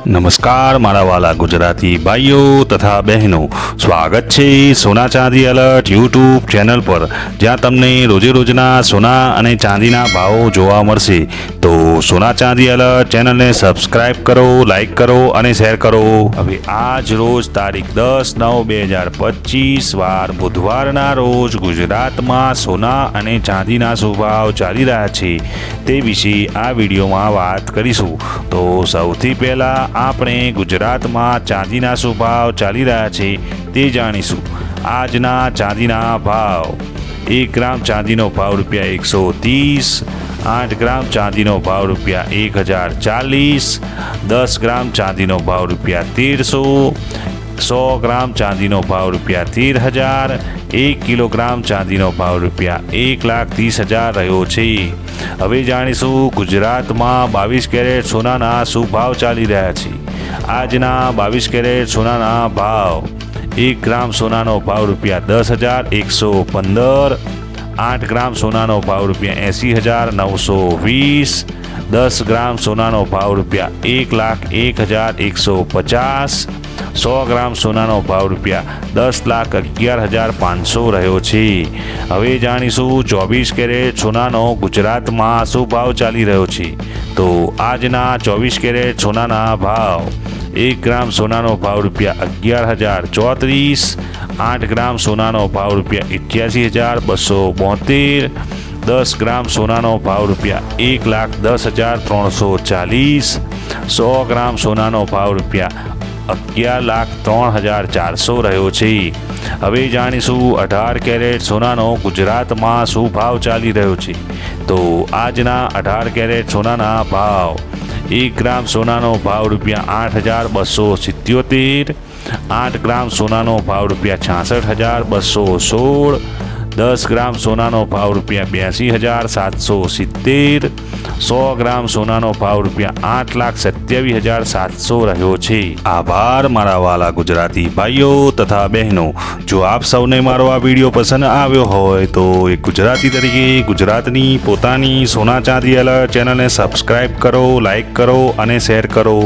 નમસ્કાર મારા વાલા ગુજરાતી ભાઈઓ તથા બહેનો, સ્વાગત છે સોના ચાંદી એલર્ટ યુટ્યુબ ચેનલ પર, જ્યાં તમને રોજે રોજના સોના અને ચાંદીના ભાવો જોવા મળશે. તો સોના ચાંદી એલર્ટ ચેનલને સબસ્ક્રાઇબ કરો, લાઈક કરો અને શેર કરો. હવે આજ રોજ તારીખ 10/9/2025 વાર બુધવારના રોજ ગુજરાતમાં સોના અને ચાંદીના શું ભાવ ચાલી રહ્યા છે તે વિશે આ વિડીયોમાં વાત કરીશું. તો સૌથી પહેલાં આપણે ગુજરાતમાં ચાંદીના શું ભાવ ચાલી રહ્યા છે તે જાણીશું. આજના ચાંદીના ભાવ: 1 ગ્રામ ચાંદીનો ભાવ ₹130, 8 ગ્રામ ચાંદીનો ભાવ ₹1040, 10 ગ્રામ ચાંદીનો ભાવ ₹1300, 100 ગ્રામ ચાંદીનો ભાવ ₹13,000, 1 કિલોગ્રામ ચાંદીનો ભાવ ₹1,30,000 રહ્યો છે. હવે જાણીશું ગુજરાતમાં 22 કેરેટ સોનાના શું ભાવ ચાલી રહ્યા છે. આજના 22 કેરેટ સોનાના ભાવ: 1 ગ્રામ સોનાનો ભાવ ₹10,115, 8 ગ્રામ સોનાનો ભાવ ₹80,920, 10 ગ્રામ સોનાનો ભાવ ₹1,01,150, 100 ગ્રામ સોનાનો ભાવ ₹10,11,500 રહ્યો છે. હવે જાણીશું 24 કેરેટ સોનાનો ગુજરાતમાં શું ભાવ ચાલી રહ્યો છે. તો આજના 24 કેરેટ સોનાના ભાવ: 1 ગ્રામ સોનાનો ભાવ ₹11,034, 8 ગ્રામ સોનાનો ભાવ ₹88,272, 10 ગ્રામ સોનાનો ભાવ ₹1,10,340, 100 ગ્રામ સોનાનો ભાવ ₹11,03,400 રહ્યો છે. હવે જાણીશું 18 કેરેટ સોનાનો ગુજરાતમાં શું ભાવ ચાલી રહ્યો છે. તો આજના 18 કેરેટ સોનાના ભાવ: 1 ગ્રામ સોનાનો ભાવ ₹8,277, 8 ગ્રામ સોનાનો ભાવ ₹66,216, 10 ગ્રામ સોનાનો ભાવ ₹82,770, 100 ગ્રામ સોનાનો ભાવ ₹8,27,700 રહ્યો છે. આભાર મારા વાલા ગુજરાતી ભાઈઓ તથા બહેનો. જો આપ સૌને મારો આ વિડીયો પસંદ આવ્યો હોય તો એક ગુજરાતી તરીકે ગુજરાતની પોતાની સોના ચાંદી એલર્ટ ચેનલને સબસ્ક્રાઇબ કરો, લાઈક કરો અને શેર કરો.